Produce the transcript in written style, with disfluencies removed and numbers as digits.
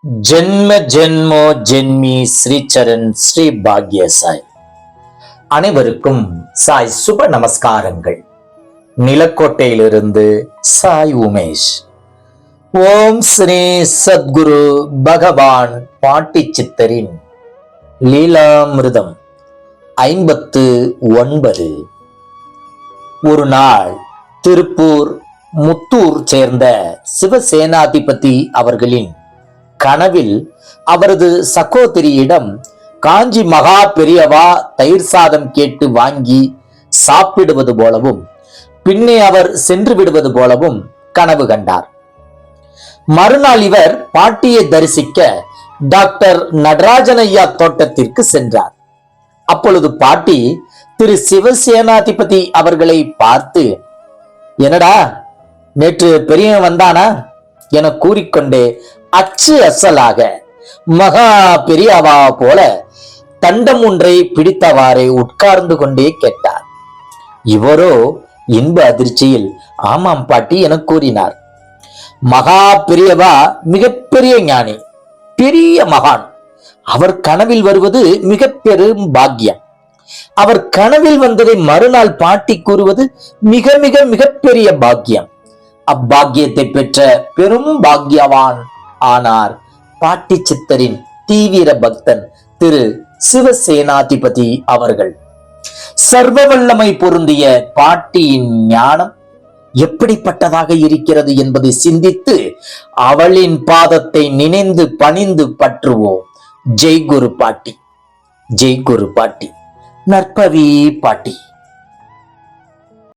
ஜென்ம ஜென்மோ ஜென்மி ஸ்ரீச்சரண் ஸ்ரீ பாக்ய சாய். அனைவருக்கும் சாய் சுப நமஸ்காரங்கள். நிலக்கோட்டையிலிருந்து சாய் உமேஷ். ஓம் ஸ்ரீ சத்குரு பகவான் பாட்டி சித்தரின் லீலாமிருதம் 59. ஒரு நாள் திருப்பூர் முத்தூர் சேர்ந்த சிவசேனாதிபதி அவர்களின் கனவில் அவரது சகோதரியிடம் காஞ்சி மகா பெரியவா தயிர் சாதம் கேட்டு வாங்கி சாப்பிடுவது போலவும் பின்னே அவர் சென்று விடுவது போலவும் கனவு கண்டார். மறுநாள் இவர் பாட்டியை தரிசிக்க டாக்டர் நடராஜனையா தோட்டத்திற்கு சென்றார். அப்பொழுது பாட்டி திரு சிவசேனாதிபதி அவர்களை பார்த்து, என்னடா நேற்று பெரியவன் வந்தானா என கூறிக்கொண்டே அச்சு அசலாக மகா பெரியவா போல தண்டம் ஒன்றை பிடித்தவாறே உட்கார்ந்து கொண்டே கேட்டார். இவரோ இன்ப அதிர்ச்சியில் ஆமாம் பாட்டி என கூறினார். மகா பெரியவா மிகப்பெரிய ஞானி, பெரிய மகான். அவர் கனவில் வருவது மிக பெரும் பாக்கியம். அவர் கனவில் வந்ததை மறுநாள் பாட்டி கூறுவது மிக மிக மிகப்பெரிய பாக்கியம். அப்பாக்கியத்தை பெற்ற பெரும் பாக்கியவான் ஆனார் பாட்டி சித்தரின் தீவிர பக்தன் திரு சிவசேனாதிபதி அவர்கள். சர்வ வல்லமை பொருந்திய பாட்டியின் ஞானம் எப்படிப்பட்டதாக இருக்கிறது என்பதை சிந்தித்து அவளின் பாதத்தை நினைந்து பணிந்து பற்றுவோம். ஜெய் குரு பாட்டி, ஜெய் குரு பாட்டி, நற்பவி பாட்டி.